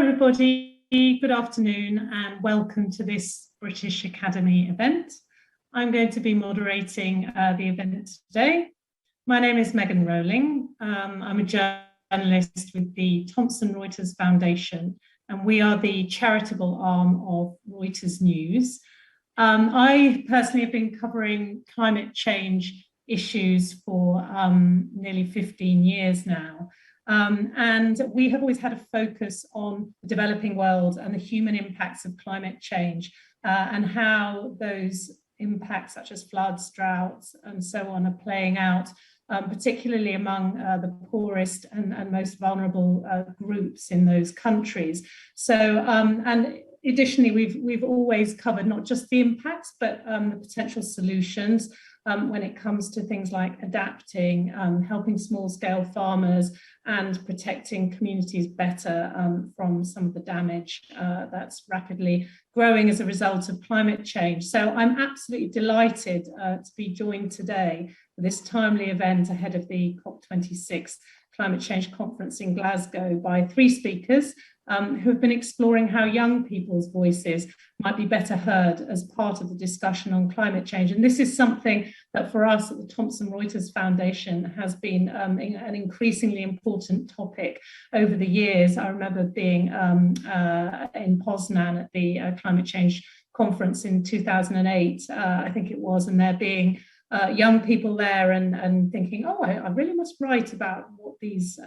everybody, good afternoon and welcome to this British Academy event. I'm going to be moderating the event today. My name is Megan Rowling. I'm a journalist with the Thomson Reuters Foundation, and we are the charitable arm of Reuters News. I personally have been covering climate change issues for nearly 15 years now. And we have always had a focus on the developing world and the human impacts of climate change and how those impacts such as floods, droughts and so on are playing out, particularly among the poorest and most vulnerable groups in those countries. So, and additionally, we've always covered not just the impacts, but the potential solutions when it comes to things like adapting, helping small-scale farmers and protecting communities better from some of the damage that's rapidly growing as a result of climate change. So I'm absolutely delighted to be joined today for this timely event ahead of the COP26 Climate Change Conference in Glasgow by three speakers who have been exploring how young people's voices might be better heard as part of the discussion on climate change. And this is something that for us at the Thomson Reuters Foundation has been an increasingly important topic over the years. I remember being in Poznan at the Climate Change Conference in 2008, I think it was, and there being young people there and thinking, oh, I really must write about what these,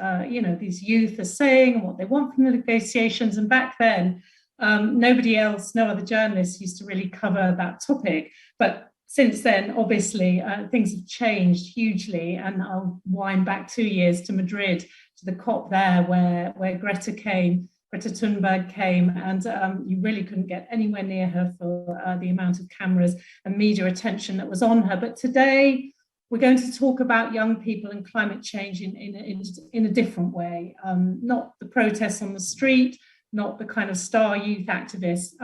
these youth are saying and what they want from the negotiations. And back then, nobody else, no other journalists used to really cover that topic. But since then, obviously, things have changed hugely. And I'll wind back 2 years to Madrid, to the COP there, where Greta Thunberg came, and you really couldn't get anywhere near her for the amount of cameras and media attention that was on her. But today, we're going to talk about young people and climate change in a different way. Not the protests on the street, not the kind of star youth activists,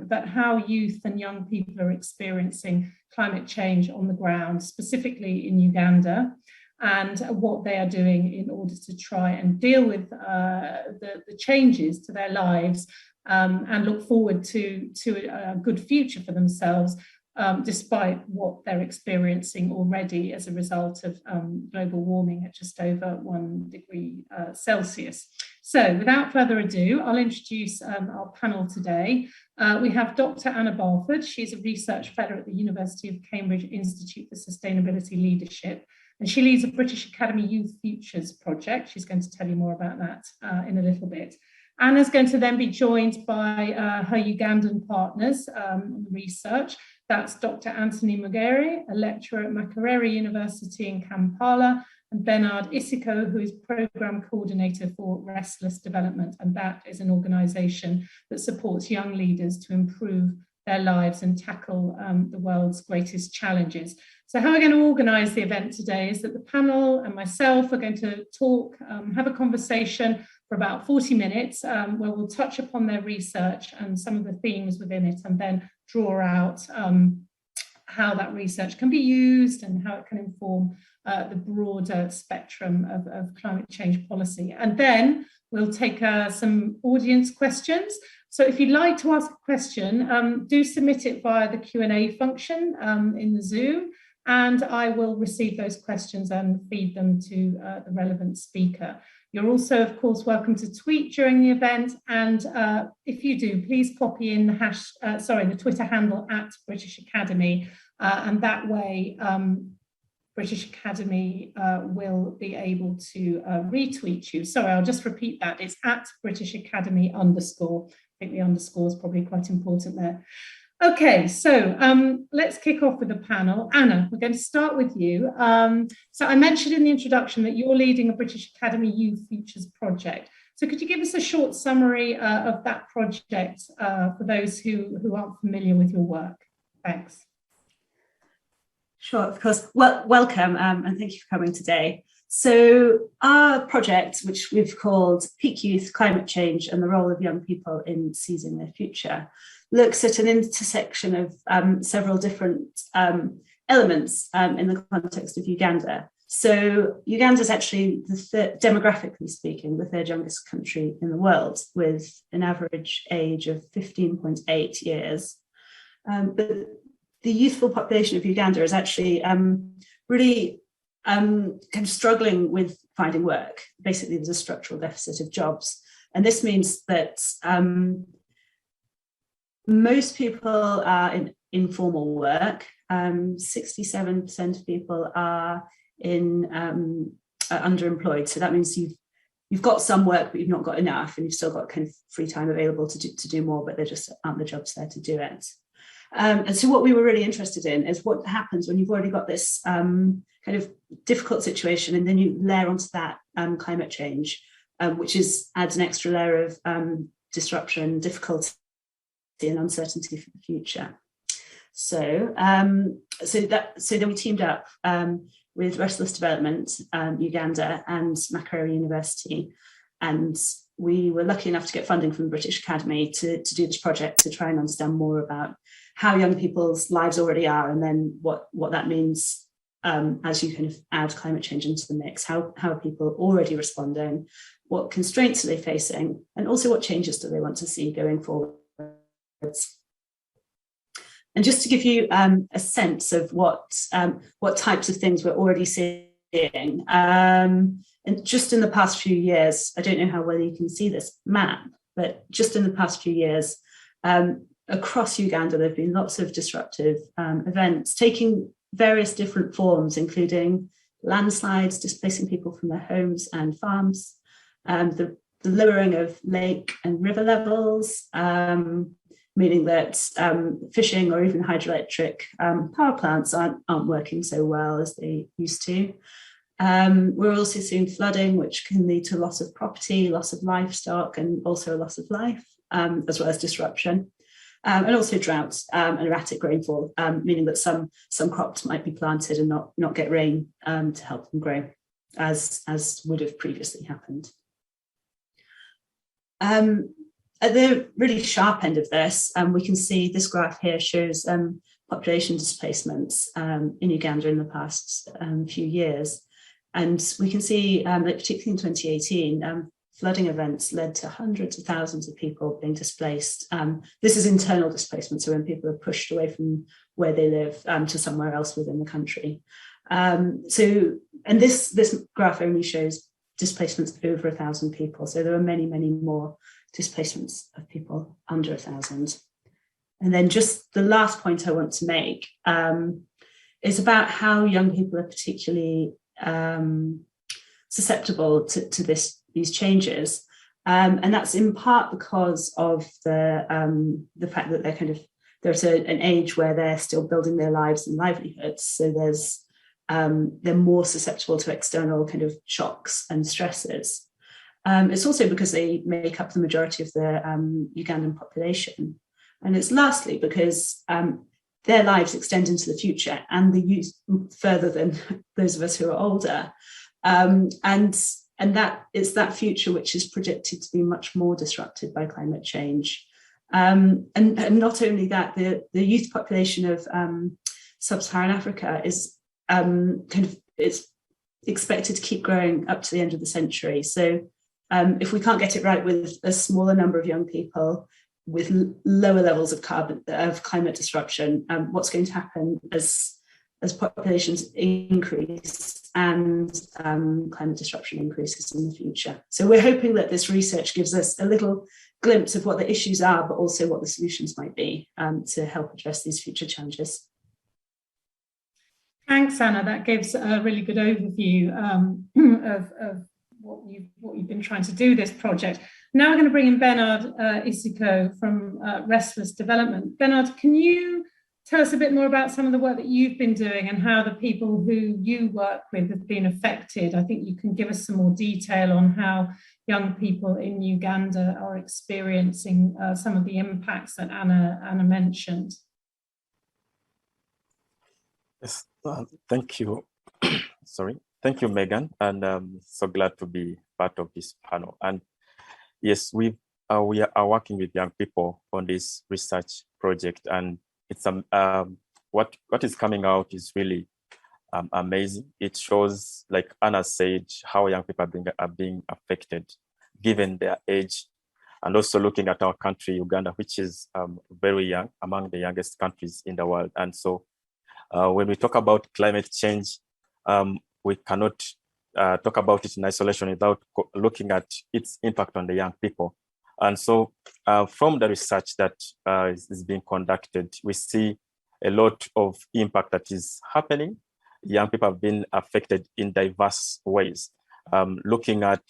but how youth and young people are experiencing climate change on the ground, specifically in Uganda, and what they are doing in order to try and deal with the changes to their lives and look forward to a good future for themselves, despite what they're experiencing already as a result of global warming at just over 1 degree Celsius. So without further ado, I'll introduce our panel today. We have Dr. Anna Barford. She's a research fellow at the University of Cambridge Institute for Sustainability Leadership, and she leads a British Academy Youth Futures project. She's going to tell you more about that in a little bit. Anna's going to then be joined by her Ugandan partners on the research. That's Dr. Anthony Mugere, a lecturer at Makerere University in Kampala, and Bernard Isiko, who is Programme Coordinator for Restless Development. And that is an organisation that supports young leaders to improve their lives and tackle the world's greatest challenges. So how we're going to organise the event today is that the panel and myself are going to talk, have a conversation for about 40 minutes, where we'll touch upon their research and some of the themes within it, and then draw out how that research can be used and how it can inform the broader spectrum of climate change policy. And then we'll take some audience questions. So if you'd like to ask a question, do submit it via the Q&A function in the Zoom, and I will receive those questions and feed them to the relevant speaker. You're also, of course, welcome to tweet during the event, and if you do, please copy in the Twitter handle @British Academy, and that way British Academy will be able to retweet you. Sorry, I'll just repeat that. It's @British Academy _. I think the underscore is probably quite important there. Okay, so let's kick off with the panel. Anna, we're going to start with you. So I mentioned in the introduction that you're leading a British Academy Youth Futures project. So could you give us a short summary of that project for those who aren't familiar with your work? Thanks. Sure, of course. Well, welcome and thank you for coming today. So our project, which we've called Peak Youth, Climate Change and the Role of Young People in Seizing Their Future, looks at an intersection of several different elements in the context of Uganda. So Uganda is actually demographically speaking, the third youngest country in the world, with an average age of 15.8 years. But the youthful population of Uganda is actually really kind of struggling with finding work. Basically, there's a structural deficit of jobs. And this means that most people are in informal work. 67% of people are underemployed. So that means you've got some work, but you've not got enough, and you've still got kind of free time available to do more, but there just aren't the jobs there to do it. And so what we were really interested in is what happens when you've already got this kind of difficult situation, and then you layer onto that climate change, which adds an extra layer of disruption, difficulty, and uncertainty for the future. So then we teamed up with Restless Development Uganda and Makerere University, and we were lucky enough to get funding from the British Academy to do this project, to try and understand more about how young people's lives already are, and then what that means as you kind of add climate change into the mix. How are people already responding? What constraints are they facing? And also, what changes do they want to see going forward? And just to give you a sense of what types of things we're already seeing, and just in the past few years, I don't know how well you can see this map, but just in the past few years, across Uganda, there have been lots of disruptive events taking various different forms, including landslides, displacing people from their homes and farms, the lowering of lake and river levels, meaning that fishing or even hydroelectric power plants aren't working so well as they used to. We're also seeing flooding, which can lead to loss of property, loss of livestock, and also a loss of life, as well as disruption. And also droughts and erratic rainfall, meaning that some crops might be planted and not get rain to help them grow, as would have previously happened. At the really sharp end of this, we can see this graph here shows population displacements in Uganda in the past few years. And we can see that particularly in 2018, flooding events led to hundreds of thousands of people being displaced. This is internal displacement, so when people are pushed away from where they live to somewhere else within the country. And this graph only shows displacements over 1,000 people. So there are many, many more displacements of people under 1,000. And then just the last point I want to make is about how young people are particularly susceptible to these changes. And that's in part because of the fact that they're at an age where they're still building their lives and livelihoods. So they're more susceptible to external kind of shocks and stresses. It's also because they make up the majority of the Ugandan population. And it's lastly because their lives extend into the future, and they use further than those of us who are older. And that it's that future which is predicted to be much more disrupted by climate change. And not only that, the youth population of sub-Saharan Africa is it's expected to keep growing up to the end of the century. So if we can't get it right with a smaller number of young people with lower levels of climate disruption, what's going to happen as populations increase and climate disruption increases in the future? So we're hoping that this research gives us a little glimpse of what the issues are, but also what the solutions might be to help address these future challenges. Thanks, Anna. That gives a really good overview of what you've been trying to do this project. Now we're going to bring in Bernard Isiko from Restless Development. Bernard, can you tell us a bit more about some of the work that you've been doing and how the people who you work with have been affected? I think you can give us some more detail on how young people in Uganda are experiencing some of the impacts that Anna mentioned. Yes, thank you. Sorry. Thank you, Megan, and I'm so glad to be part of this panel. And yes, we are working with young people on this research project, and it's what is coming out is really amazing. It shows, like Anna said, how young people are being affected given their age, and also looking at our country, Uganda, which is very young, among the youngest countries in the world. And so when we talk about climate change, we cannot talk about it in isolation without looking at its impact on the young people. And so from the research that is being conducted, we see a lot of impact that is happening. Young people have been affected in diverse ways. Looking at,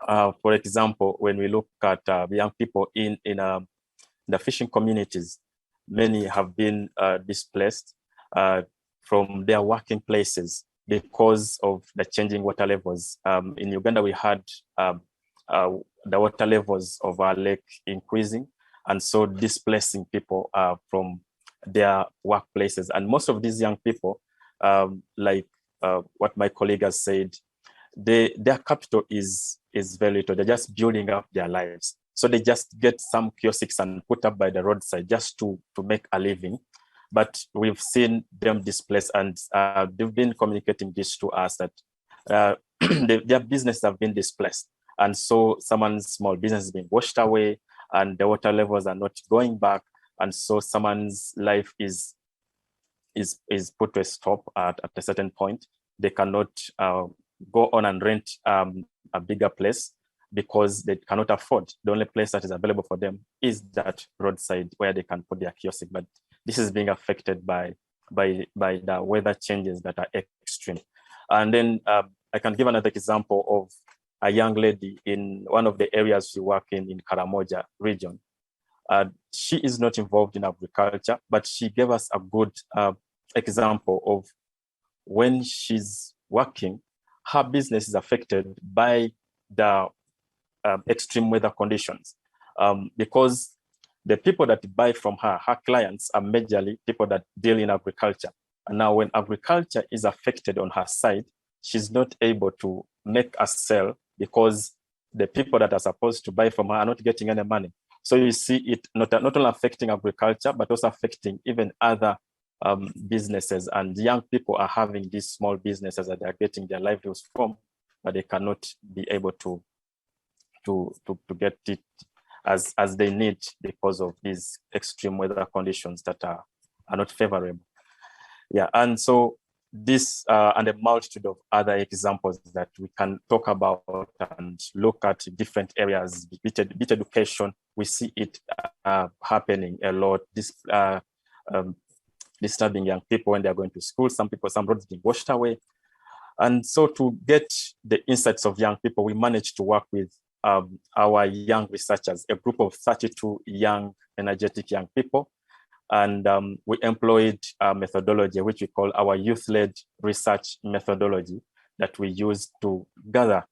for example, when we look at young people in the fishing communities, many have been displaced from their working places because of the changing water levels. In Uganda, we had the water levels of our lake increasing, and so displacing people from their workplaces. And most of these young people, like what my colleague has said, their capital is very little. They're just building up their lives. So they just get some kiosks and put up by the roadside just to make a living. But we've seen them displaced, and they've been communicating this to us that their business have been displaced. And so someone's small business is being washed away, and the water levels are not going back. And so someone's life is put to a stop at a certain point. They cannot go on and rent a bigger place because they cannot afford. The only place that is available for them is that roadside where they can put their kiosk. But this is being affected by the weather changes that are extreme. And then I can give another example of a young lady in one of the areas we work in Karamoja region. She is not involved in agriculture, but she gave us a good example of when she's working, her business is affected by the extreme weather conditions, because the people that buy from her clients are majorly people that deal in agriculture. And now when agriculture is affected on her side, she's not able to make a sale because the people that are supposed to buy from her are not getting any money. So you see it not only affecting agriculture, but also affecting even other businesses. And young people are having these small businesses that they're getting their livelihoods from, but they cannot be able to get it as they need because of these extreme weather conditions that are not favorable. Yeah, and so this and a multitude of other examples that we can talk about and look at different areas. Bit education, we see it happening a lot. This disturbing young people when they're going to school. Some roads being washed away. And so to get the insights of young people, we managed to work with our young researchers, a group of 32 young, energetic young people. And we employed a methodology, which we call our youth-led research methodology, that we use to gather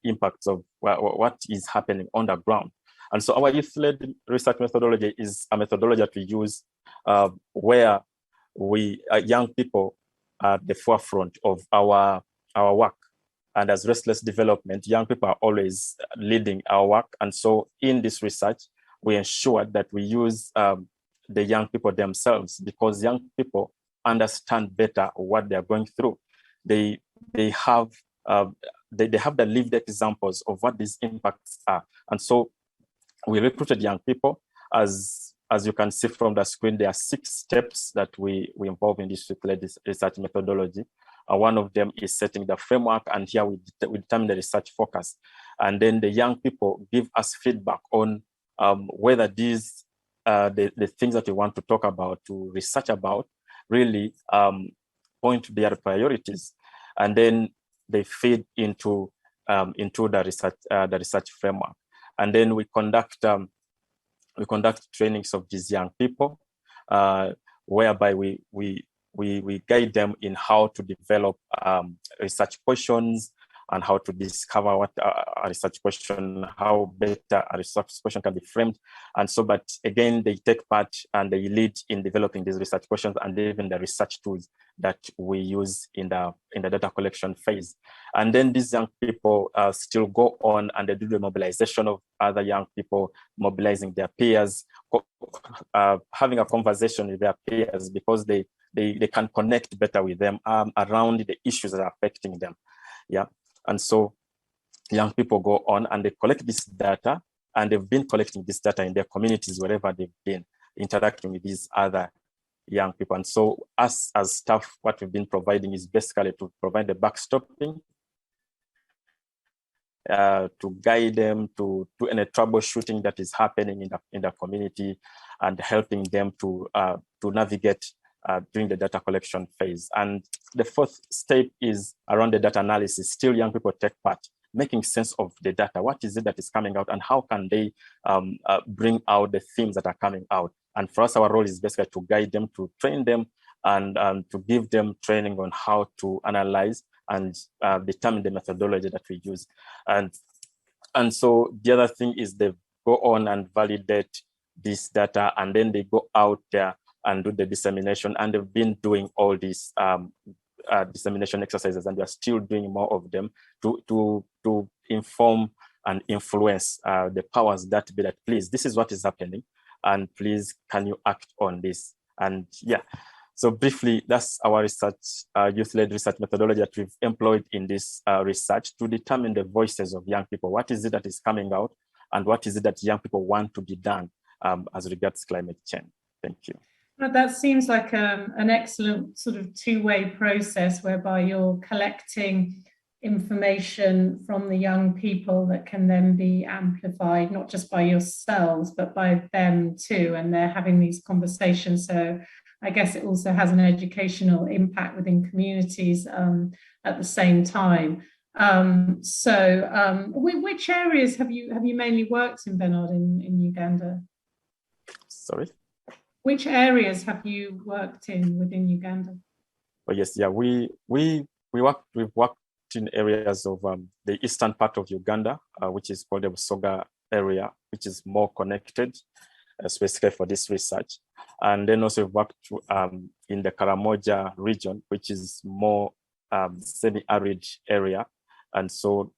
impacts of what is happening on the ground. And so our youth-led research methodology is a methodology that we use where young people are at the forefront of our work. And as restless development, young people are always leading our work. And so in this research, we ensure that we use the young people themselves, because young people understand better what they're going through. They have the lived examples of what these impacts are. And so we recruited young people. As you can see from the screen, there are 6 steps that we involve in this research methodology. One of them is setting the framework, and here we determine the research focus. And then the young people give us feedback on whether these the things that we want to talk about, to research about, really point to their priorities, and then they feed into the research framework. And then we conduct trainings of these young people, whereby we guide them in how to develop research questions and how to discover what a research question, how better a research question can be framed. And so, but again, they take part and they lead in developing these research questions and even the research tools that we use in the data collection phase. And then these young people still go on and they do the mobilization of other young people, mobilizing their peers, having a conversation with their peers, because they they can connect better with them around the issues that are affecting them. Yeah, and so young people go on and they collect this data, and they've been collecting this data in their communities wherever they've been interacting with these other young people. And so us as staff, what we've been providing is basically to provide the backstopping, to guide them to any troubleshooting that is happening in the community, and helping them to navigate during the data collection phase. And the fourth step is around the data analysis. Still, young people take part, making sense of the data. What is it that is coming out, and how can they bring out the themes that are coming out? And for us, our role is basically to guide them, to train them, and to give them training on how to analyze and determine the methodology that we use. And so the other thing is they go on and validate this data, and then they go out there and do the dissemination. And they've been doing all these dissemination exercises, and they're still doing more of them to inform and influence the powers that be, that please, this is what is happening, and please, can you act on this? And yeah, so briefly, that's our research, youth-led research methodology that we've employed in this research to determine the voices of young people. What is it that is coming out, and what is it that young people want to be done as regards climate change? Thank you. Well, that seems like an excellent sort of two-way process, whereby you're collecting information from the young people that can then be amplified, not just by yourselves, but by them too, and they're having these conversations. So I guess it also has an educational impact within communities at the same time. Which areas have you mainly worked in, Bernard, in Uganda? Sorry? Which areas have you worked in within Uganda? Oh yes, yeah, we've worked in areas of the eastern part of Uganda, which is called the Busoga area, which is more connected, specifically for this research. And then also we've worked in the Karamoja region, which is more semi-arid area. And so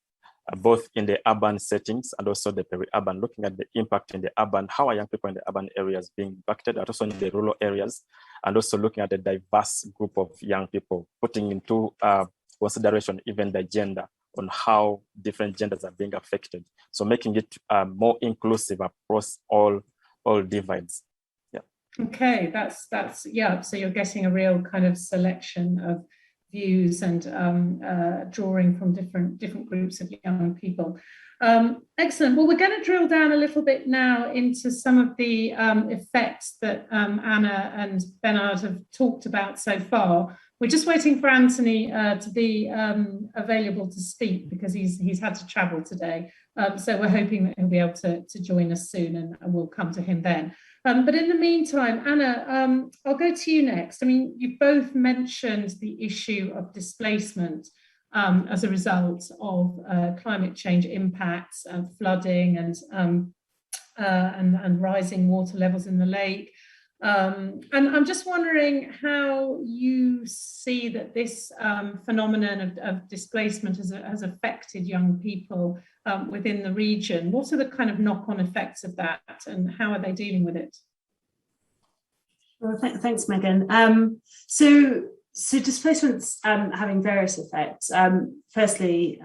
both in the urban settings and also the peri-urban, looking at the impact in the urban, how are young people in the urban areas being impacted, and also in the rural areas, and also looking at the diverse group of young people, putting into consideration even the gender, on how different genders are being affected. So making it more inclusive across all divides. Yeah. Okay, that's yeah. So you're getting a real kind of selection of views and drawing from different groups of young people. Excellent. Well, we're going to drill down a little bit now into some of the effects that Anna and Bernard have talked about so far. We're just waiting for Anthony to be available to speak, because he's had to travel today. So we're hoping that he'll be able to join us soon, and we'll come to him then. But in the meantime, Anna, I'll go to you next. I mean, you both mentioned the issue of displacement as a result of climate change impacts, flooding and rising water levels in the lake. And I'm just wondering how you see that this phenomenon of displacement has affected young people within the region. What are the kind of knock-on effects of that, and how are they dealing with it? Well, thanks, Megan. So displacement's having various effects. Firstly,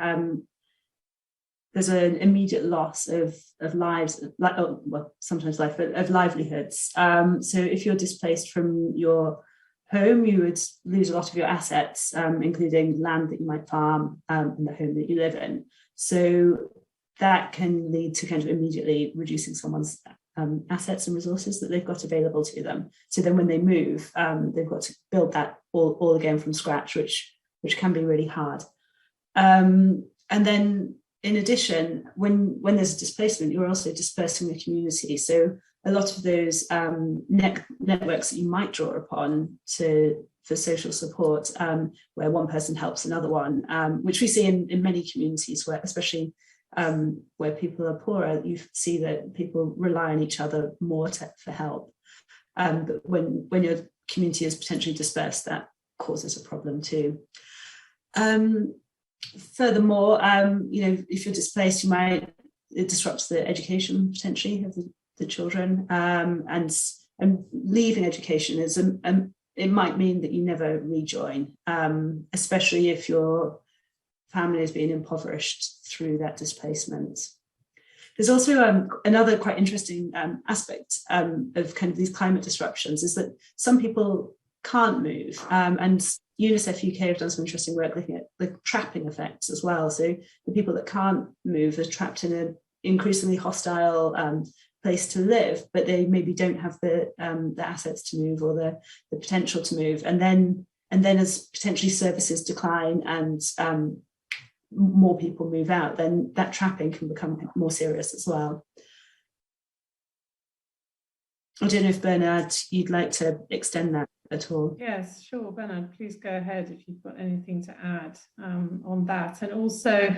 there's an immediate loss of lives, sometimes life, but of livelihoods. So if you're displaced from your home, you would lose a lot of your assets, including land that you might farm and the home that you live in. So that can lead to kind of immediately reducing someone's assets and resources that they've got available to them. So then when they move, they've got to build that all again from scratch, which can be really hard. And then in addition, when there's a displacement, you're also dispersing the community. So a lot of those networks that you might draw upon for social support, where one person helps another one, which we see in many communities, where especially where people are poorer, you see that people rely on each other more for help. But when your community is potentially dispersed, that causes a problem too. Furthermore, if you're displaced, it disrupts the education potentially of the children, and leaving education is it might mean that you never rejoin, especially if your family has been impoverished through that displacement. There's also another quite interesting aspect of kind of these climate disruptions is that some people can't move, and UNICEF UK have done some interesting work looking at the trapping effects as well. So the people that can't move are trapped in an increasingly hostile place to live, but they maybe don't have the assets to move or the potential to move. And then as potentially services decline and more people move out, then that trapping can become more serious as well. I don't know if Bernard, you'd like to extend that at all. Yes, sure, Bernard, please go ahead if you've got anything to add on that. And also,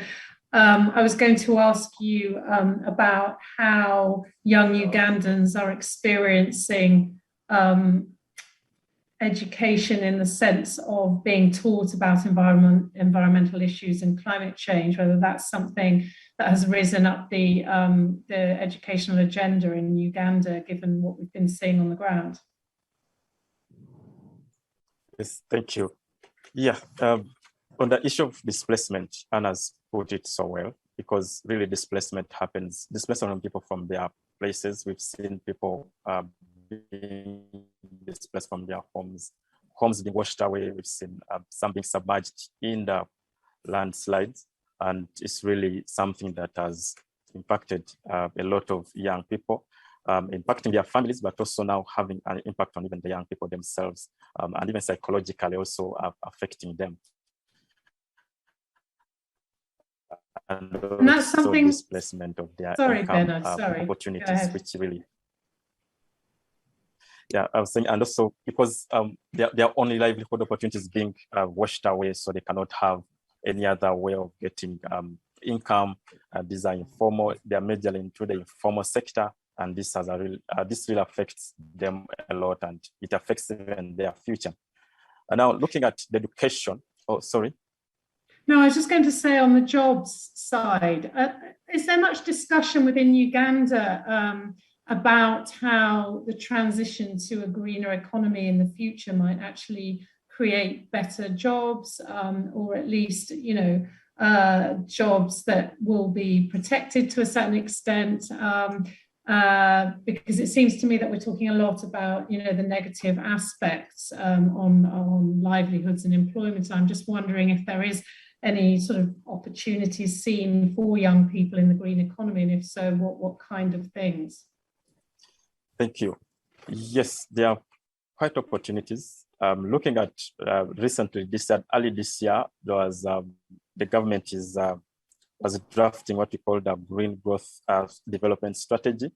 I was going to ask you about how young Ugandans are experiencing education in the sense of being taught about environmental issues and climate change, whether that's something that has risen up the educational agenda in Uganda, given what we've been seeing on the ground. Yes, thank you. Yeah, on the issue of displacement, Anna's put it so well, because really displacement of people from their places. We've seen people being displaced from their homes being washed away. We've seen some being submerged in the landslides, and it's really something that has impacted a lot of young people, impacting their families, but also now having an impact on even the young people themselves, and even psychologically also affecting them. And that's something, displacement of their income, opportunities, which really, yeah, I was saying, and also because their only livelihood opportunities being washed away, so they cannot have any other way of getting income. These are informal; they are majorly into the informal sector, and this has this really affects them a lot, and it affects even their future. And now looking at the education. Oh, sorry. No, I was just going to say on the jobs side, is there much discussion within Uganda about how the transition to a greener economy in the future might actually create better jobs, or at least, you know, jobs that will be protected to a certain extent? Because it seems to me that we're talking a lot about, you know, the negative aspects on livelihoods and employment. I'm just wondering if there is any sort of opportunities seen for young people in the green economy, and if so, what kind of things? Thank you. Yes, there are quite opportunities. Looking at recently, early this year, there was the government was drafting what we call the Green Growth Development Strategy,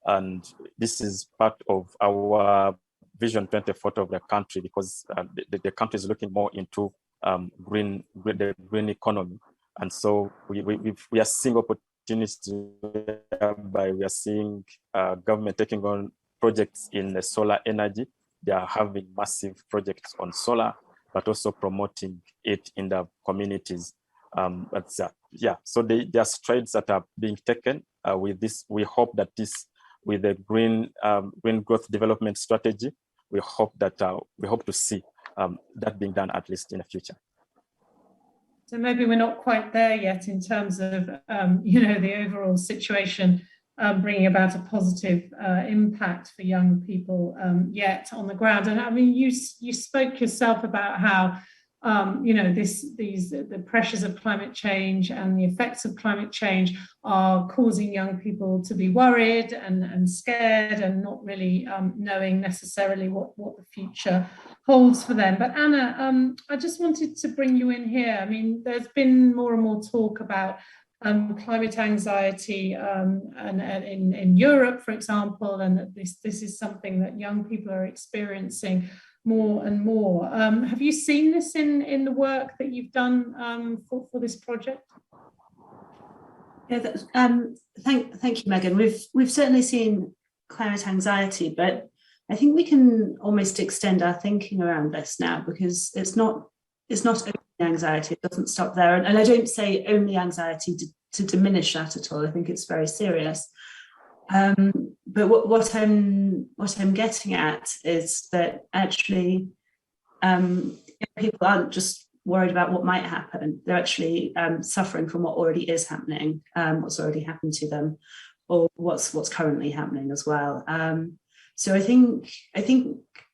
and this is part of our Vision 2040 of the country, because the country is looking more into the green economy, and so we are seeing opportunities whereby we are seeing government taking on projects in the solar energy. They are having massive projects on solar, but also promoting it in the communities. Yeah, so there are strides that are being taken with this. We hope that with the green growth development strategy, we hope to see that being done at least in the future. So maybe we're not quite there yet in terms of you know, the overall situation bringing about a positive impact for young people yet on the ground. And I mean, you spoke yourself about how you know, the pressures of climate change and the effects of climate change are causing young people to be worried and scared and not really knowing necessarily what the future holds for them. But Anna, I just wanted to bring you in here. I mean, there's been more and more talk about climate anxiety and in Europe, for example, and that this is something that young people are experiencing more and more. Have you seen this in the work that you've done for this project? Yeah, thank you, Megan. We've certainly seen climate anxiety, but I think we can almost extend our thinking around this now, because it's not only anxiety. It doesn't stop there, and I don't say only anxiety to diminish that at all. I think it's very serious. But what I'm getting at is that actually people aren't just worried about what might happen. They're actually suffering from what already is happening, what's already happened to them, or what's currently happening as well. So I think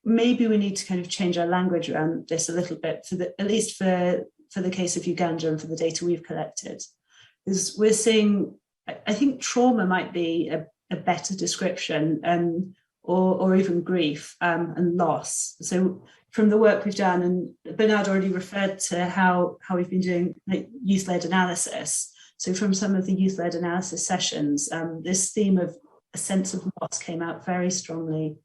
maybe we need to kind of change our language around this a little bit, at least for the case of Uganda and for the data we've collected. Because we're seeing, I think trauma might be a better description, or even grief and loss. So from the work we've done, and Bernard already referred to how we've been doing like youth-led analysis. So from some of the youth-led analysis sessions, this theme of a sense of loss came out very strongly.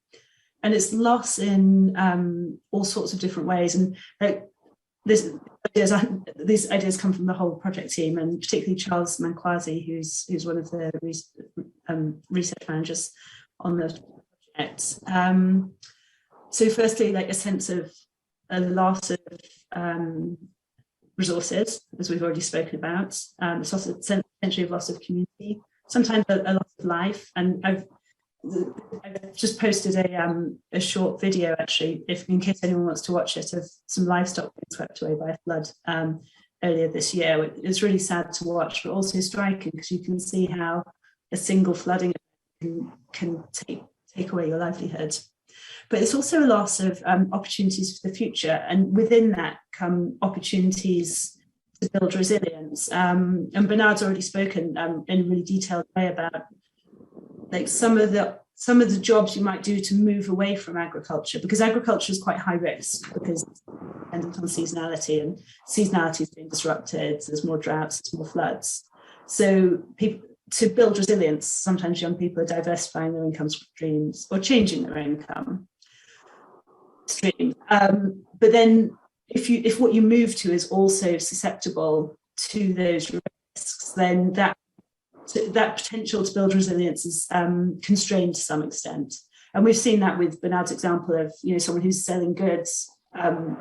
And it's loss in all sorts of different ways. And these ideas come from the whole project team, and particularly Charles Mankwasi, who's one of the research managers on the project. So firstly, like a sense of a loss of resources, as we've already spoken about. It's also essentially a loss of community, sometimes a loss of life. And I've just posted a short video, actually, in case anyone wants to watch it, of some livestock being swept away by a flood earlier this year. It's really sad to watch, but also striking, because you can see how a single flooding can take away your livelihood. But it's also a loss of opportunities for the future, and within that come opportunities to build resilience. And Bernard's already spoken in a really detailed way about like some of the jobs you might do to move away from agriculture, because agriculture is quite high risk, because it's dependent on seasonality, and seasonality is being disrupted. There's more droughts, there's more floods. So to build resilience, sometimes young people are diversifying their income streams or changing their income stream. But then if what you move to is also susceptible to those risks, then that potential to build resilience is constrained to some extent. And we've seen that with Bernard's example of, someone who's selling goods can't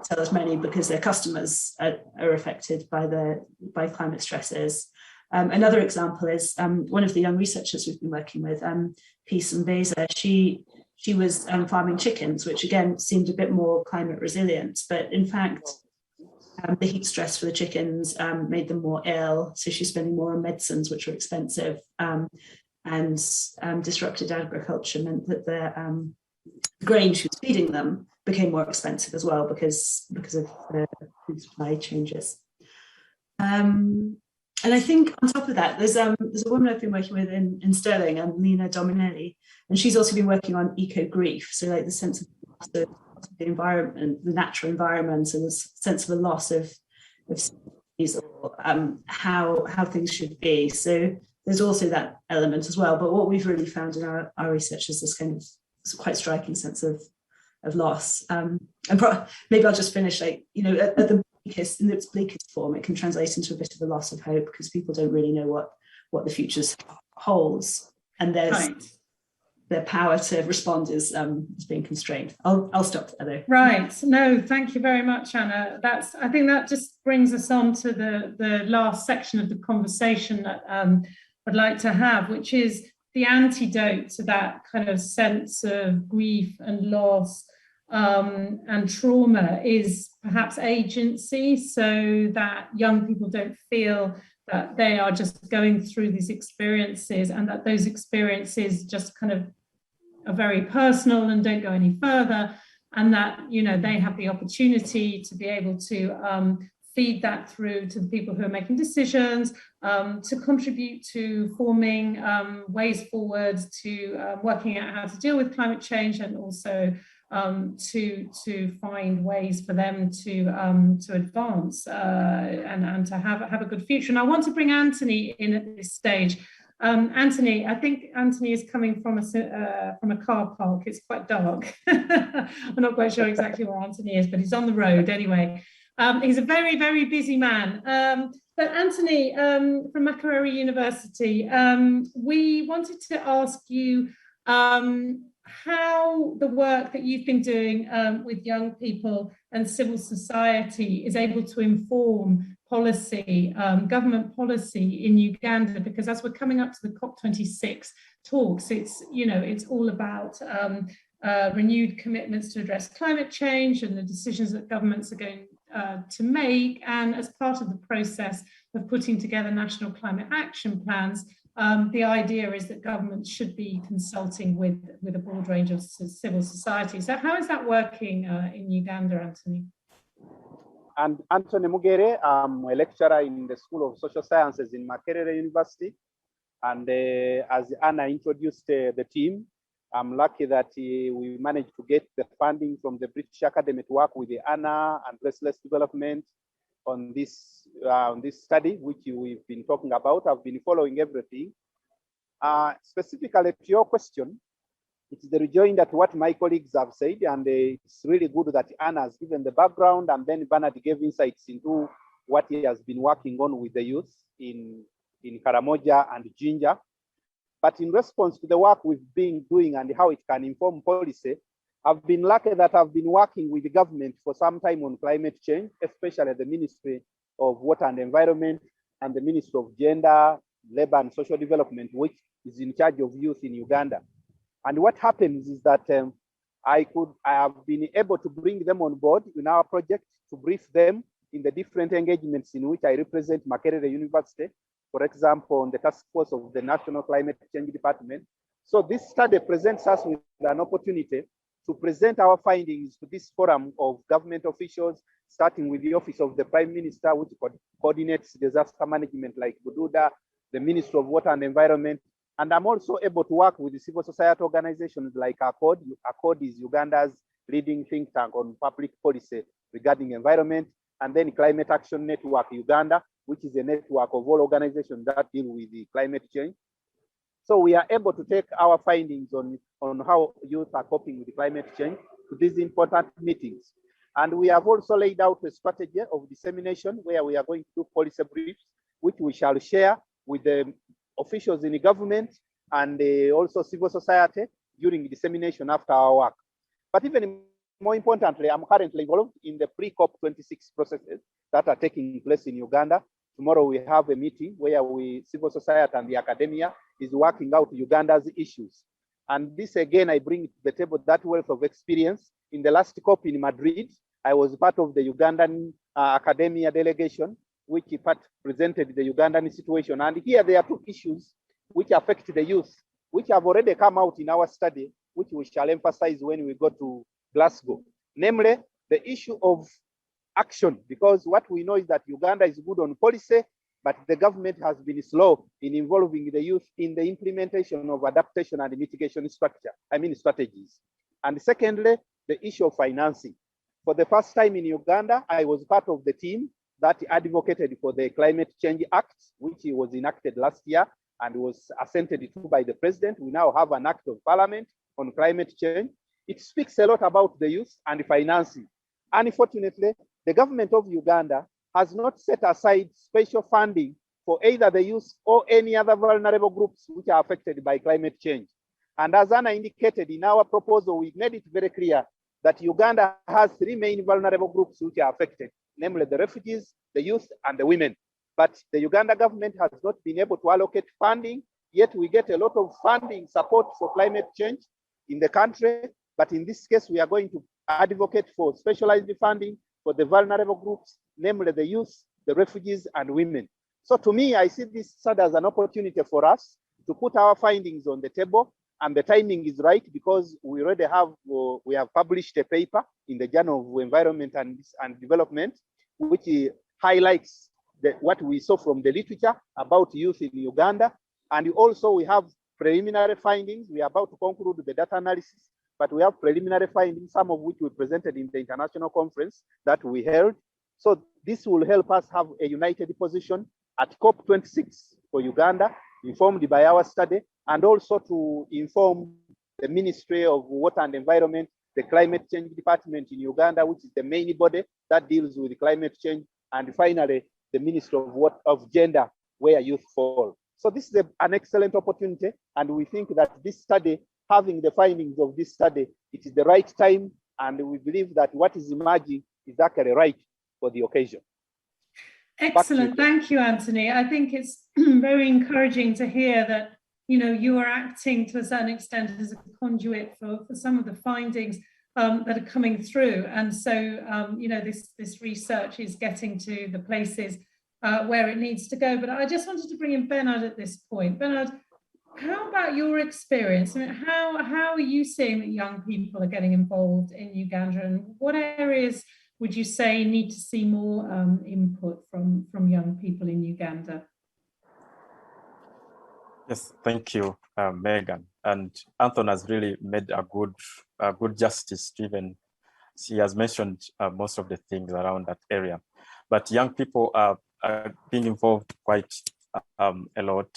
sell as many because their customers are affected by climate stresses. Another example is one of the young researchers we've been working with, Peace and Beza. She was farming chickens, which again seemed a bit more climate resilient, but in fact, the heat stress for the chickens made them more ill. So she's spending more on medicines, which are expensive, and disrupted agriculture meant that the grain she was feeding them became more expensive as well because of the food supply changes. And I think on top of that, there's a woman I've been working with in Stirling, Lena Dominelli, and she's also been working on eco-grief, so like the sense of the environment, the natural environment, and the sense of a loss of species, or how things should be. So there's also that element as well. But what we've really found in our research is this kind of quite striking sense of loss. And maybe I'll just finish, at the bleakest, in its bleakest form, it can translate into a bit of a loss of hope, because people don't really know what the future holds, and their power to respond is being constrained. I'll stop there though. Right. No, thank you very much, Anna. I think that just brings us on to the last section of the conversation that I'd like to have, which is the antidote to that kind of sense of grief and loss and trauma is perhaps agency, so that young people don't feel that they are just going through these experiences, and that those experiences just kind of are very personal and don't go any further, and that they have the opportunity to be able to feed that through to the people who are making decisions, to contribute to forming ways forward, to working out how to deal with climate change, and also to find ways for them to advance and to have a good future. And I want to bring Anthony in at this stage. Anthony, I think Anthony is coming from a car park. It's quite dark. I'm not quite sure exactly where Anthony is, but he's on the road anyway. He's a very, very busy man. But Anthony, from Makerere University, we wanted to ask you how the work that you've been doing with young people and civil society is able to inform policy, government policy in Uganda, because as we're coming up to the COP26 talks, it's all about renewed commitments to address climate change and the decisions that governments are going to make. And as part of the process of putting together national climate action plans, the idea is that governments should be consulting with a broad range of civil society. So how is that working in Uganda, Anthony? And Anthony Mugere, I'm a lecturer in the School of Social Sciences in Makerere University. And as Anna introduced the team, I'm lucky that we managed to get the funding from the British Academy to work with Anna and Restless Development on this study, which we've been talking about. I've been following everything. Specifically to your question, it's the rejoinder to what my colleagues have said, and it's really good that Anna has given the background, and then Bernard gave insights into what he has been working on with the youth in Karamoja and Jinja. But in response to the work we've been doing and how it can inform policy, I've been lucky that I've been working with the government for some time on climate change, especially the Ministry of Water and Environment and the Ministry of Gender, Labor and Social Development, which is in charge of youth in Uganda. And what happens is that I have been able to bring them on board in our project to brief them in the different engagements in which I represent Makerere University, for example, on the task force of the National Climate Change Department. So this study presents us with an opportunity to present our findings to this forum of government officials, starting with the Office of the Prime Minister, which coordinates disaster management like Bududa, the Ministry of Water and Environment. And I'm also able to work with the civil society organizations like Accord. Accord is Uganda's leading think tank on public policy regarding environment, and then Climate Action Network Uganda, which is a network of all organizations that deal with the climate change. So we are able to take our findings on how youth are coping with climate change to these important meetings. And we have also laid out a strategy of dissemination where we are going to do policy briefs, which we shall share with the officials in the government and also civil society during dissemination after our work. But even more importantly, I'm currently involved in the pre-COP26 processes that are taking place in Uganda. Tomorrow we have a meeting where civil society and the academia is working out Uganda's issues. And this again, I bring to the table that wealth of experience. In the last COP in Madrid, I was part of the Ugandan academia delegation, which presented the Ugandan situation. And here there are two issues which affect the youth, which have already come out in our study, which we shall emphasize when we go to Glasgow. Namely, the issue of action, because what we know is that Uganda is good on policy, but the government has been slow in involving the youth in the implementation of adaptation and mitigation strategies. And secondly, the issue of financing. For the first time in Uganda, I was part of the team that advocated for the Climate Change Act, which was enacted last year and was assented to by the president. We now have an act of parliament on climate change. It speaks a lot about the youth and financing. Unfortunately, the government of Uganda has not set aside special funding for either the youth or any other vulnerable groups which are affected by climate change. And as Anna indicated in our proposal, we made it very clear that Uganda has three main vulnerable groups which are affected, namely the refugees, the youth, and the women. But the Uganda government has not been able to allocate funding, yet we get a lot of funding support for climate change in the country. But in this case, we are going to advocate for specialized funding for the vulnerable groups, namely the youth, the refugees, and women. So to me, I see this study as an opportunity for us to put our findings on the table, and the timing is right because we already have published a paper in the Journal of Environment and Development, which highlights what we saw from the literature about youth in Uganda. And also we have preliminary findings. We are about to conclude the data analysis, but we have preliminary findings, some of which we presented in the international conference that we held. So this will help us have a united position at COP26 for Uganda, informed by our study, and also to inform the Ministry of Water and Environment, the Climate Change Department in Uganda, which is the main body that deals with climate change, and finally, the Ministry of Gender, where youth fall. So this is an excellent opportunity, and we think that this study, having the findings of this study, it is the right time, and we believe that what is emerging is actually right for the occasion. Excellent, thank you, Anthony. I think it's very encouraging to hear that you are acting to a certain extent as a conduit for some of the findings that are coming through. And so, this research is getting to the places where it needs to go. But I just wanted to bring in Bernard at this point. Bernard, how about your experience? I mean, how are you seeing that young people are getting involved in Uganda, and what areas would you say need to see more input from young people in Uganda? Yes, thank you, Megan. And Anton has really made a good justice to even, she has mentioned most of the things around that area. But young people are being involved quite a lot.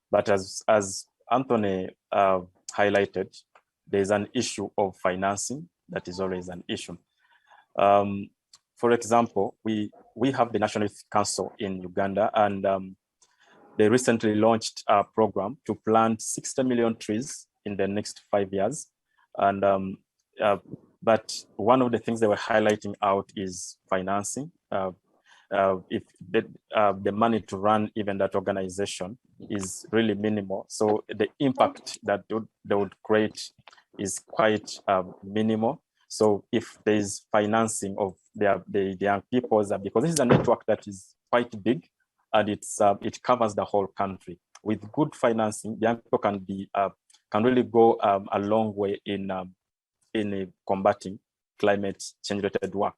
But as Anthony highlighted, there's an issue of financing that is always an issue. For example, we have the National Youth Council in Uganda, and they recently launched a program to plant 60 million trees in the next 5 years. And but one of the things they were highlighting out is financing. If the money to run even that organization is really minimal, so the impact that they would create is quite minimal. So if there is financing of the young people, because this is a network that is quite big, and it covers the whole country. With good financing, young people can really go a long way in combating climate change-related work.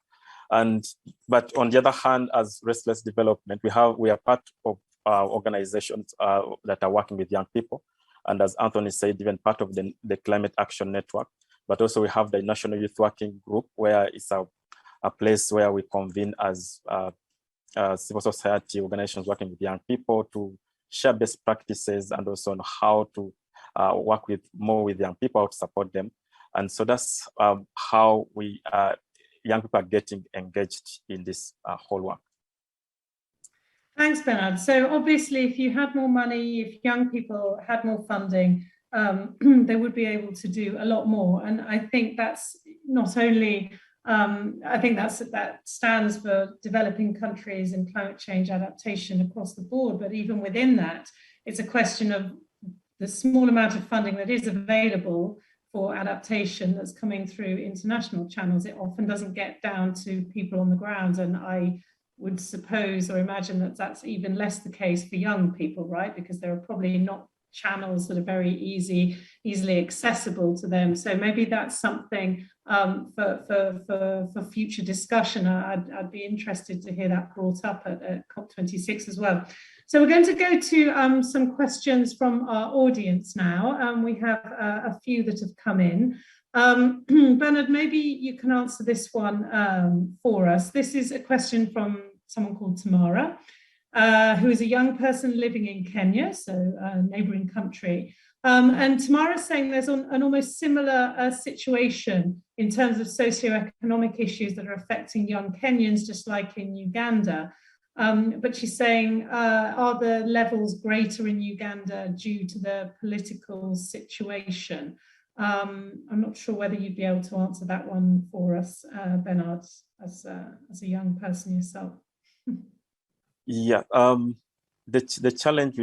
But on the other hand, as Restless Development, we are part of organizations that are working with young people, and as Anthony said, even part of the Climate Action Network. But also we have the National Youth Working Group, where it's a place where we convene as civil society organizations working with young people to share best practices, and also on how to work more with young people, how to support them. And so that's how young people are getting engaged in this whole work. Thanks, Bernard. So obviously, if you had more money, if young people had more funding, they would be able to do a lot more. And I think that's not only, I think that stands for developing countries and climate change adaptation across the board, but even within that, it's a question of the small amount of funding that is available for adaptation that's coming through international channels. It often doesn't get down to people on the ground, and I would suppose or imagine that that's even less the case for young people, right? Because there are probably not channels that are very easily accessible to them. So maybe that's something for future discussion. I'd be interested to hear that brought up at COP26 as well. So we're going to go to some questions from our audience now. We have a few that have come in. Bernard, maybe you can answer this one for us. This is a question from someone called Tamara, who is a young person living in Kenya, so a neighboring country. And Tamara's saying there's an almost similar situation in terms of socioeconomic issues that are affecting young Kenyans, just like in Uganda. But she's saying, are the levels greater in Uganda due to the political situation? I'm not sure whether you'd be able to answer that one for us, Bernard, as a young person yourself. Yeah, the challenge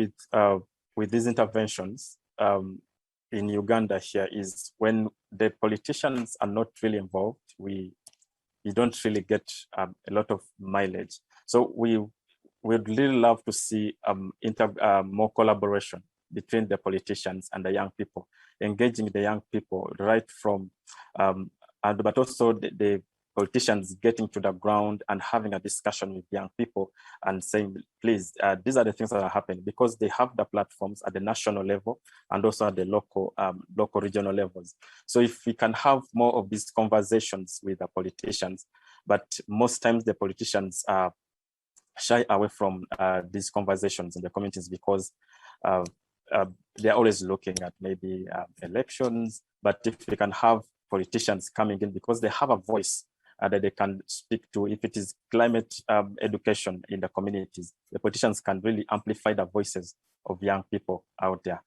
with these interventions in Uganda here is when the politicians are not really involved, you don't really get a lot of mileage. So we'd really love to see more collaboration between the politicians and the young people, engaging the young people right from, but also the politicians getting to the ground and having a discussion with young people and saying, please, these are the things that are happening, because they have the platforms at the national level and also at the local regional levels. So if we can have more of these conversations with the politicians, but most times the politicians shy away from these conversations in the communities because they're always looking at maybe elections. But if we can have politicians coming in because they have a voice that they can speak to, if it is climate education in the communities, the politicians can really amplify the voices of young people out there.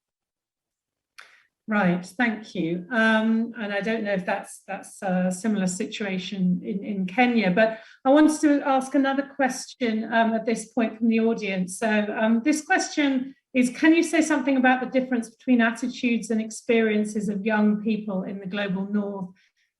Right, thank you. And I don't know if that's a similar situation in Kenya, but I wanted to ask another question at this point from the audience. So this question is, can you say something about the difference between attitudes and experiences of young people in the global north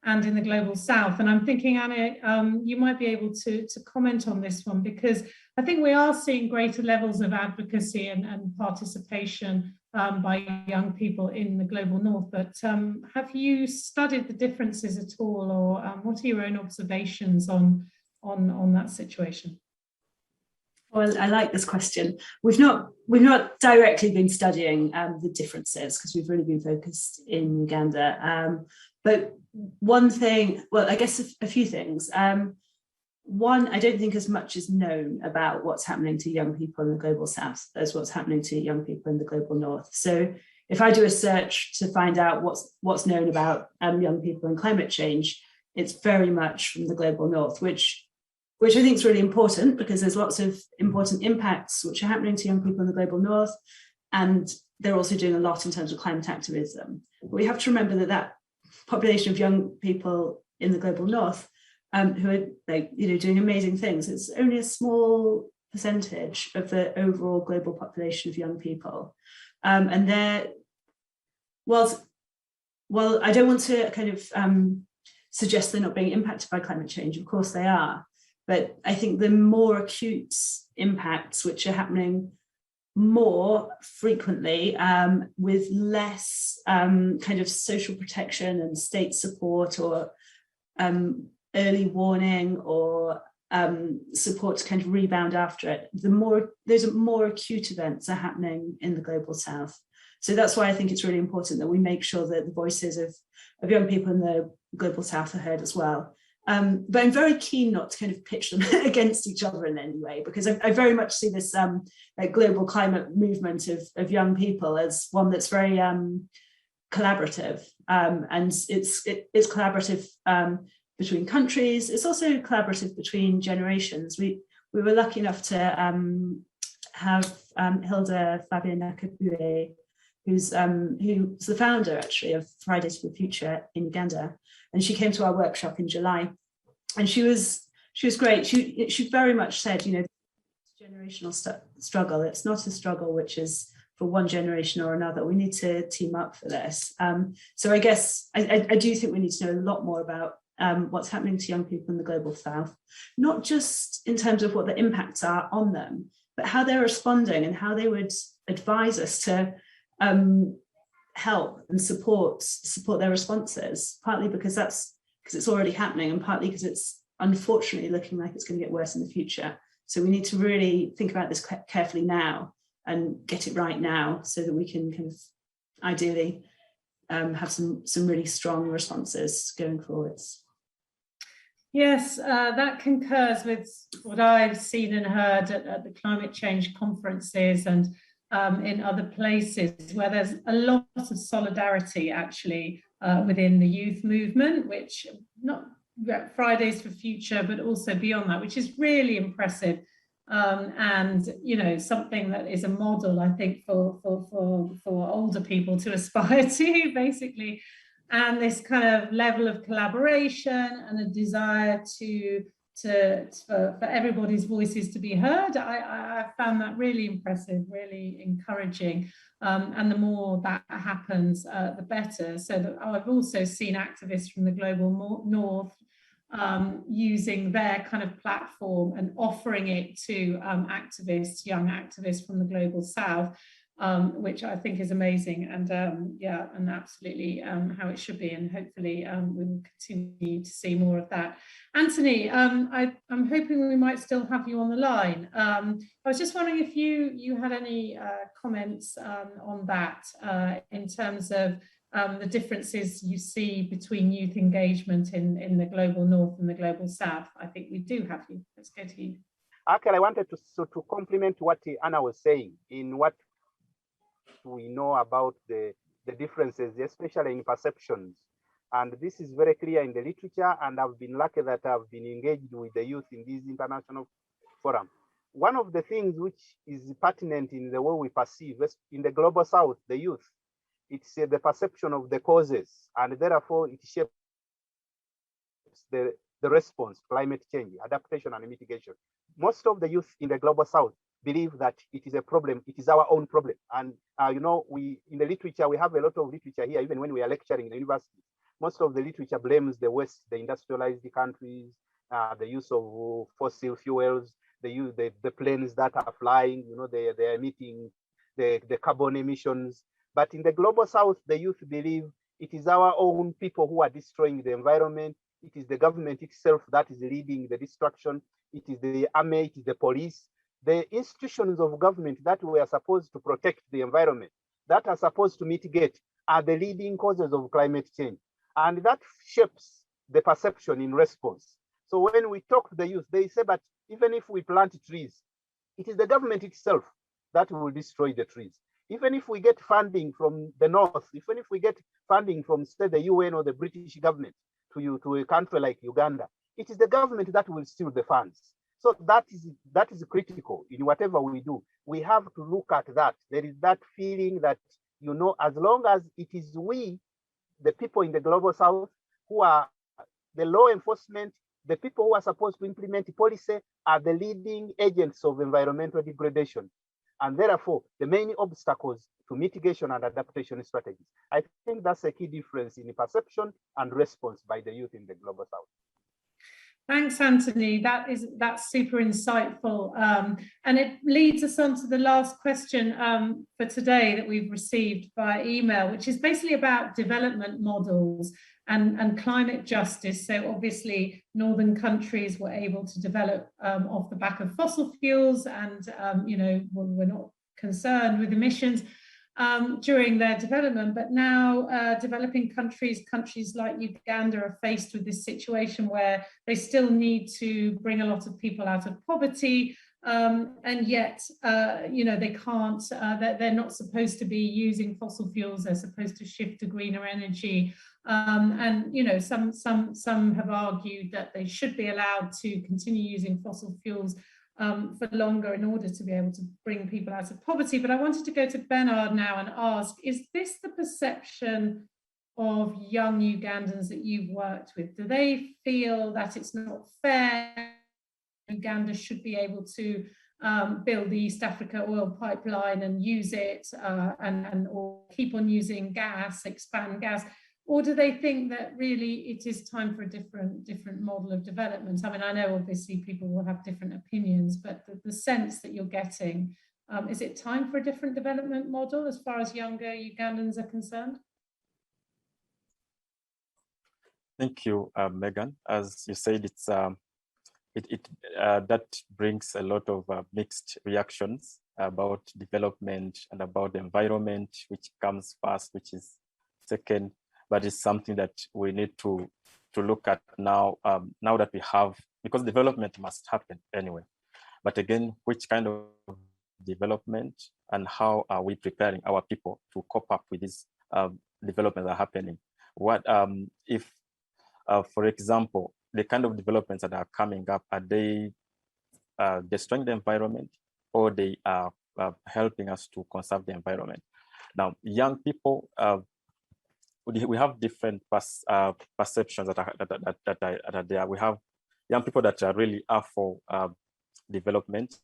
and in the global south? And I'm thinking, Anna, you might be able to comment on this one, because I think we are seeing greater levels of advocacy and participation by young people in the global north. But have you studied the differences at all, or what are your own observations on that situation? Well, I like this question. We've not directly been studying the differences, because we've really been focused in Uganda. But one thing, well, I guess a few things. One, I don't think as much is known about what's happening to young people in the global south as what's happening to young people in the global north. So if I do a search to find out what's known about young people and climate change, it's very much from the global north, which I think is really important, because there's lots of important impacts which are happening to young people in the global north, and they're also doing a lot in terms of climate activism. But we have to remember that population of young people in the global north who are doing amazing things, it's only a small percentage of the overall global population of young people. And they're, well, I don't want to kind of suggest they're not being impacted by climate change. Of course they are. But I think the more acute impacts, which are happening more frequently with less kind of social protection and state support, or early warning, or support to kind of rebound after it, those more acute events are happening in the global south. So that's why I think it's really important that we make sure that the voices of young people in the global south are heard as well. But I'm very keen not to kind of pitch them against each other in any way, because I very much see this like global climate movement of young people as one that's very collaborative, and it's collaborative between countries. It's also collaborative between generations. We were lucky enough to have Hilda Fabian-Nakabue, who's the founder actually of Fridays for the Future in Uganda. And she came to our workshop in July, and she was great. She very much said, generational struggle. It's not a struggle which is for one generation or another. We need to team up for this. So I guess I do think we need to know a lot more about what's happening to young people in the global south, not just in terms of what the impacts are on them, but how they're responding and how they would advise us to help and support their responses, partly because it's already happening, and partly because it's unfortunately looking like it's going to get worse in the future. So we need to really think about this carefully now and get it right now, so that we can kind of ideally have some really strong responses going forwards. Yes, that concurs with what I've seen and heard at the climate change conferences and in other places, where there's a lot of solidarity actually within the youth movement, which not Fridays for Future, but also beyond that, which is really impressive, and something that is a model, I think, for older people to aspire to, basically. And this kind of level of collaboration and a desire for everybody's voices to be heard, I found that really impressive, really encouraging. And the more that happens, the better. So that I've also seen activists from the global north using their kind of platform and offering it to young activists from the global south, which I think is amazing, and and absolutely how it should be, and hopefully we will continue to see more of that. Anthony, I'm hoping we might still have you on the line. I was just wondering if you had any comments on that in terms of the differences you see between youth engagement in the global north and the global south. I think we do have you. Let's go to you. Actually, I wanted to complement what Anna was saying in what we know about the differences, especially in perceptions. And this is very clear in the literature, and I've been lucky that I've been engaged with the youth in this international forum. One of the things which is pertinent in the way we perceive in the global south, the youth, it's the perception of the causes, and therefore it shapes the response to climate change, adaptation and mitigation. Most of the youth in the global south believe that it is a problem, it is our own problem. And you know, we in the literature, we have a lot of literature here, even when we are lecturing in the university. Most of the literature blames the West, the industrialized countries, the use of fossil fuels, the planes that are flying, you know, they are emitting the carbon emissions. But in the global South, the youth believe it is our own people who are destroying the environment. It is the government itself that is leading the destruction. It is the army, it is the police. The institutions of government that were supposed to protect the environment, that are supposed to mitigate, are the leading causes of climate change. And that shapes the perception in response. So when we talk to the youth, they say, but even if we plant trees, it is the government itself that will destroy the trees. Even if we get funding from the North, even if we get funding from, say, the UN or the British government to a country like Uganda, it is the government that will steal the funds. So that is critical in whatever we do. We have to look at that. There is that feeling that, you know, as long as it is we, the people in the global South, who are the law enforcement, the people who are supposed to implement policy, are the leading agents of environmental degradation. And therefore, the main obstacles to mitigation and adaptation strategies. I think that's a key difference in perception and response by the youth in the global South. Thanks, Anthony. That's super insightful. And it leads us on to the last question for today that we've received by email, which is basically about development models and climate justice. So obviously, northern countries were able to develop off the back of fossil fuels, and you know, we're not concerned with emissions during their development. But now developing countries like Uganda are faced with this situation where they still need to bring a lot of people out of poverty, and yet you know, they can't, they're not supposed to be using fossil fuels, they're supposed to shift to greener energy. And you know, some have argued that they should be allowed to continue using fossil fuels for longer in order to be able to bring people out of poverty. But I wanted to go to Bernard now and ask, is this the perception of young Ugandans that you've worked with? Do they feel that it's not fair? Uganda should be able to build the East Africa oil pipeline and use it, or keep on using gas, expand gas? Or do they think that really it is time for a different model of development? I mean, I know obviously people will have different opinions, but the sense that you're getting, is it time for a different development model as far as younger Ugandans are concerned? Thank you, Megan. As you said, it's that brings a lot of mixed reactions about development and about the environment, which comes first, which is second. But it's something that we need to look at now, now that we have, because development must happen anyway. But again, which kind of development, and how are we preparing our people to cope up with these developments that are happening? What if, for example, the kind of developments that are coming up, are they destroying the environment, or they are helping us to conserve the environment? Now, young people, we have different perceptions that are there. We have young people that are really are for development,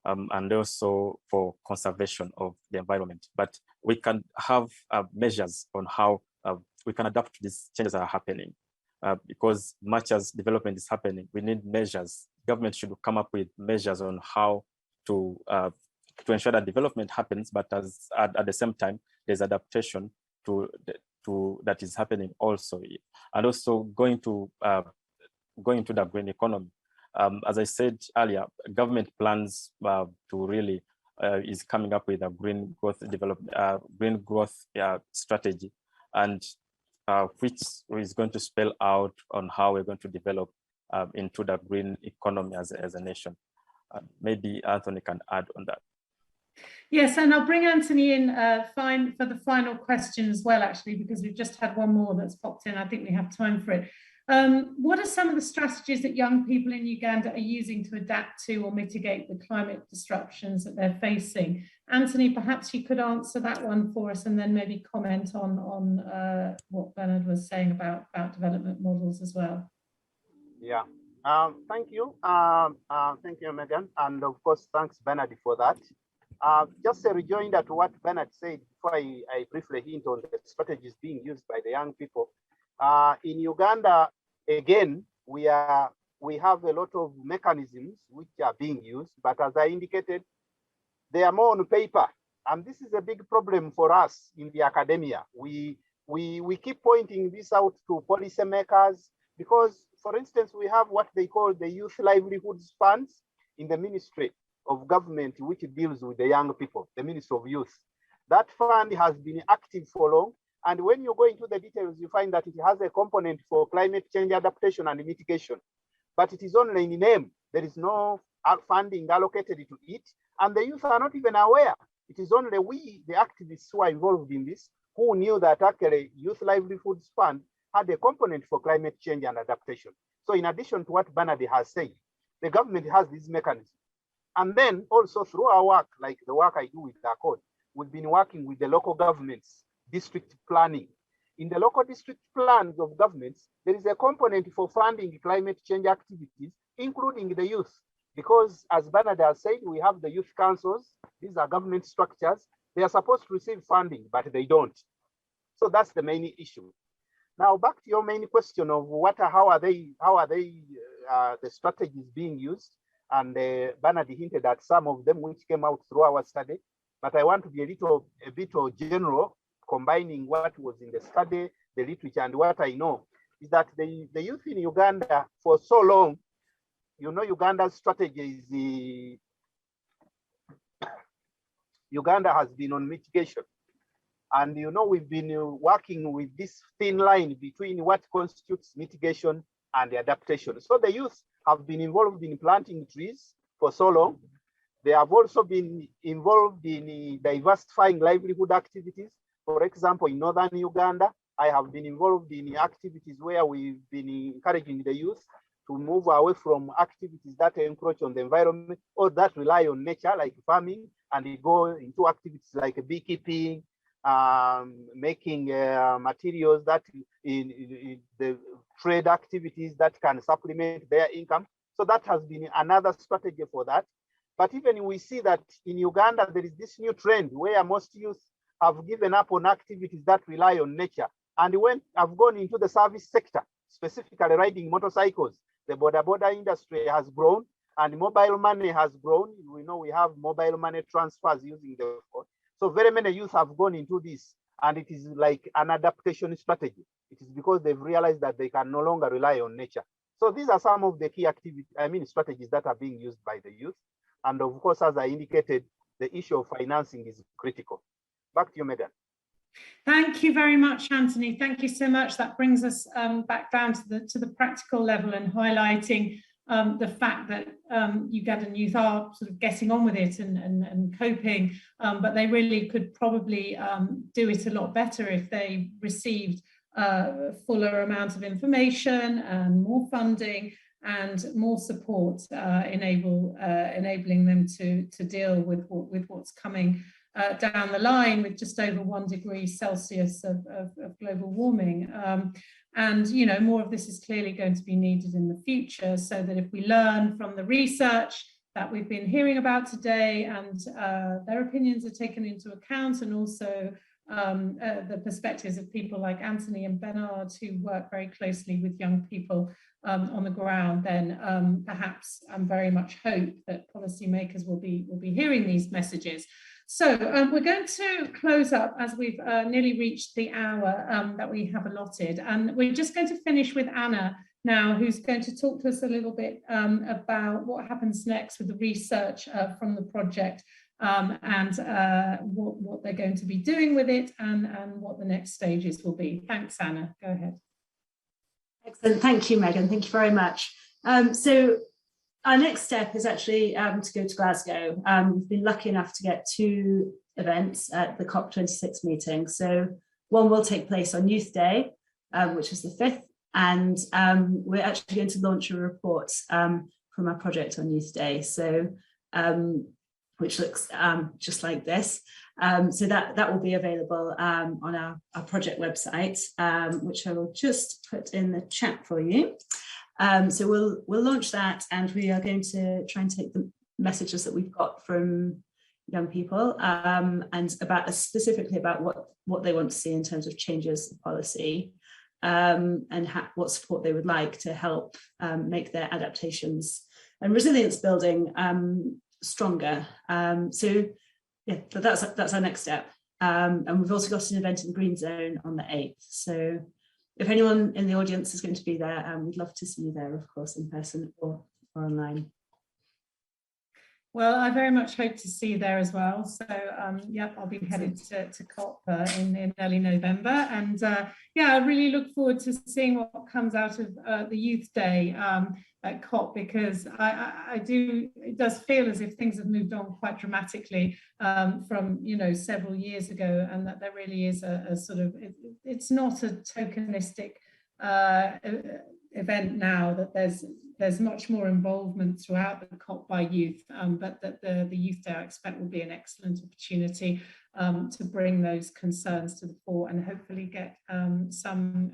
and also for conservation of the environment. But we can have measures on how we can adapt to these changes that are happening. Because much as development is happening, we need measures. Government should come up with measures on how to ensure that development happens, but at the same time, there's adaptation to that is happening also, and also going to the green economy. As I said earlier, government plans to really is coming up with a green growth strategy, and which is going to spell out on how we're going to develop into the green economy as a nation. Maybe Anthony can add on that. Yes, and I'll bring Anthony in for the final question as well, actually, because we've just had one more that's popped in. I think we have time for it. What are some of the strategies that young people in Uganda are using to adapt to or mitigate the climate disruptions that they're facing? Anthony, perhaps you could answer that one for us, and then maybe comment on what Bernard was saying about development models as well. Yeah, Thank you. Thank you, Megan. And of course, thanks, Bernard, for that. Just a rejoinder to what Bernard said before I briefly hint on the strategies being used by the young people. In Uganda, again, we have a lot of mechanisms which are being used, but as I indicated, they are more on paper. And this is a big problem for us in the academia. We keep pointing this out to policymakers because, for instance, we have what they call the Youth Livelihoods Funds in the Ministry of Government, which deals with the young people, the Ministry of Youth. That fund has been active for long. And when you go into the details, you find that it has a component for climate change adaptation and mitigation, but it is only in name. There is no funding allocated to it. And the youth are not even aware. It is only we, the activists who are involved in this, who knew that actually Youth Livelihoods Fund had a component for climate change and adaptation. So in addition to what Bernard has said, the government has this mechanism. And then also through our work, like the work I do with ACORD, we've been working with the local governments, district planning. In the local district plans of governments, there is a component for funding climate change activities, including the youth. Because as Bernard has said, we have the youth councils. These are government structures. They are supposed to receive funding, but they don't. So that's the main issue. Now back to your main question of how are they the strategies being used? And Bernard hinted at some of them which came out through our study. But I want to be a bit general, combining what was in the study, the literature, and what I know is that the youth in Uganda for so long, you know, Uganda's strategy is Uganda has been on mitigation. And you know, we've been working with this thin line between what constitutes mitigation and the adaptation. So the youth have been involved in planting trees for so long. They have also been involved in diversifying livelihood activities. For example, in northern Uganda, I have been involved in activities where we've been encouraging the youth to move away from activities that encroach on the environment or that rely on nature, like farming, and they go into activities like beekeeping, making materials that in the trade activities that can supplement their income. So that has been another strategy for that. But even we see that in Uganda, there is this new trend where most youth have given up on activities that rely on nature and have gone into the service sector, specifically riding motorcycles. The border industry has grown and mobile money has grown. We know we have mobile money transfers using the phone. So very many youth have gone into this, and it is like an adaptation strategy. It is because they've realized that they can no longer rely on nature. So these are some of the key strategies that are being used by the youth. And of course, as I indicated, the issue of financing is critical. Back to you, Megan. Thank you very much, Anthony. Thank you so much. That brings us back down to the practical level and highlighting the fact that Ugandan youth are sort of getting on with it and coping, but they really could probably do it a lot better if they received a fuller amount of information and more funding and more support, enabling them to deal with what's coming down the line with just over 1 degree Celsius of global warming. And, you know, more of this is clearly going to be needed in the future, so that if we learn from the research that we've been hearing about today and their opinions are taken into account, and also the perspectives of people like Anthony and Bernard, who work very closely with young people on the ground, then perhaps I very much hope that policymakers will be hearing these messages. So we're going to close up as we've nearly reached the hour that we have allotted, and we're just going to finish with Anna now, who's going to talk to us a little bit about what happens next with the research from the project, and what they're going to be doing with it, and what the next stages will be. Thanks, Anna. Go ahead. Excellent. Thank you, Megan. Thank you very much. So our next step is actually to go to Glasgow. We've been lucky enough to get 2 events at the COP26 meeting. So one will take place on Youth Day, which is the 5th, and we're actually going to launch a report from our project on Youth Day. So which looks just like this. So that will be available on our project website, which I will just put in the chat for you. So we'll launch that, and we are going to try and take the messages that we've got from young people and specifically about what they want to see in terms of changes in policy, and what support they would like to help make their adaptations and resilience building stronger. So yeah, but that's our next step. And we've also got an event in the Green Zone on the 8th. So if anyone in the audience is going to be there, we'd love to see you there, of course, in person or online. Well, I very much hope to see you there as well. So, yep, I'll be headed to COP in early November. And yeah, I really look forward to seeing what comes out of the Youth Day at COP, because it does feel as if things have moved on quite dramatically from, several years ago, and that there really is a sort of, it's not a tokenistic event now, that there's much more involvement throughout the COP by youth, but that the Youth Day, I expect, will be an excellent opportunity to bring those concerns to the fore and hopefully get some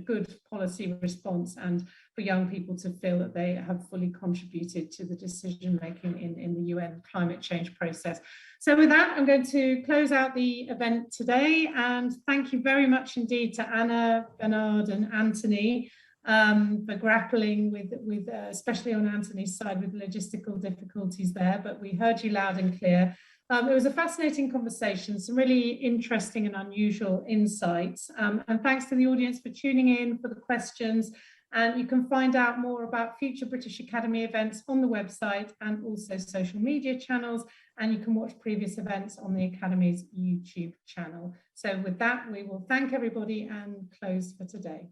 good policy response, and for young people to feel that they have fully contributed to the decision making in the UN climate change process. So with that, I'm going to close out the event today, and thank you very much indeed to Anna, Bernard and Anthony for grappling with especially on Anthony's side, with logistical difficulties there, but we heard you loud and clear. It was a fascinating conversation, some really interesting and unusual insights, and thanks to the audience for tuning in, for the questions. And you can find out more about future British Academy events on the website and also social media channels, and you can watch previous events on the Academy's YouTube channel. So with that, we will thank everybody and close for today.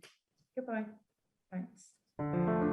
Goodbye. Thanks.